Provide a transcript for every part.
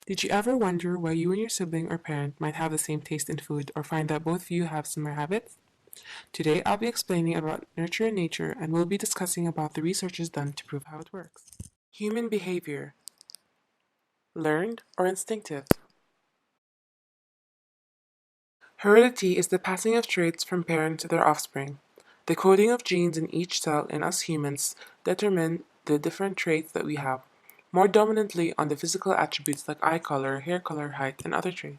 Did you ever wonder why you and your sibling or parent might have the same taste in food or find that both of you have similar habits? Today I'll be explaining about nurture and nature and we'll be discussing about the research done to prove how it works. Human behavior, learned or instinctive? Heredity is the passing of traits from parent to their offspring. The coding of genes in each cell in us humans determine the different traits that we have, more dominantly on the physical attributes like eye color, hair color, height, and other traits.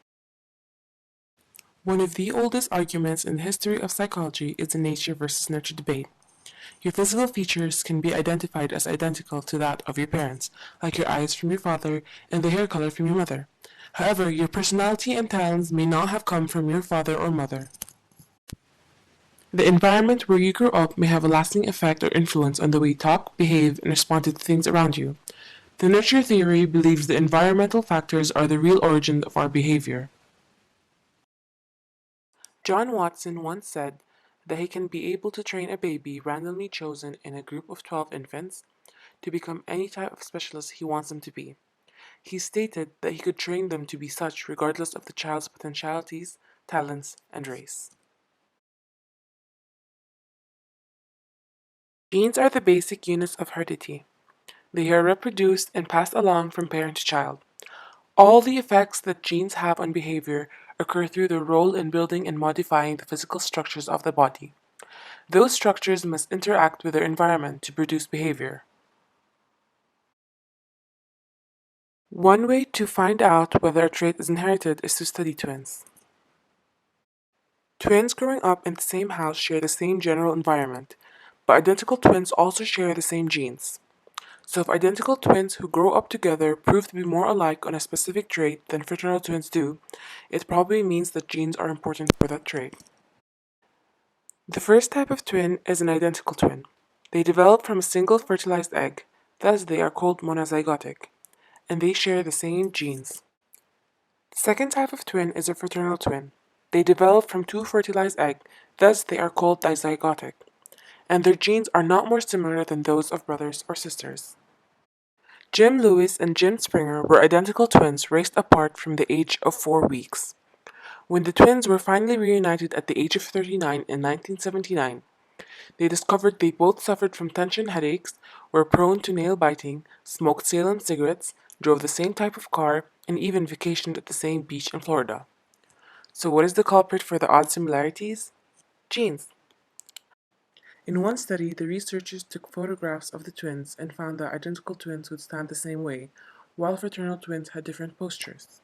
One of the oldest arguments in the history of psychology is the nature versus nurture debate. Your physical features can be identified as identical to that of your parents, like your eyes from your father and the hair color from your mother. However, your personality and talents may not have come from your father or mother. The environment where you grew up may have a lasting effect or influence on the way you talk, behave, and respond to the things around you. The nurture theory believes the environmental factors are the real origin of our behavior. John Watson once said that he can be able to train a baby randomly chosen in a group of 12 infants to become any type of specialist he wants them to be. He stated that he could train them to be such regardless of the child's potentialities, talents, and race. Genes are the basic units of heredity. They are reproduced and passed along from parent to child. All the effects that genes have on behavior occur through their role in building and modifying the physical structures of the body. Those structures must interact with their environment to produce behavior. One way to find out whether a trait is inherited is to study twins. Twins growing up in the same house share the same general environment, but identical twins also share the same genes. So if identical twins who grow up together prove to be more alike on a specific trait than fraternal twins do, it probably means that genes are important for that trait. The first type of twin is an identical twin. They develop from a single fertilized egg, thus they are called monozygotic, and they share the same genes. The second type of twin is a fraternal twin. They develop from two fertilized eggs, thus they are called dizygotic, and their genes are not more similar than those of brothers or sisters. Jim Lewis and Jim Springer were identical twins raised apart from the age of 4 weeks. When the twins were finally reunited at the age of 39 in 1979, they discovered they both suffered from tension headaches, were prone to nail biting, smoked Salem cigarettes, drove the same type of car, and even vacationed at the same beach in Florida. So, what is the culprit for the odd similarities? Genes. In one study, the researchers took photographs of the twins and found that identical twins would stand the same way, while fraternal twins had different postures.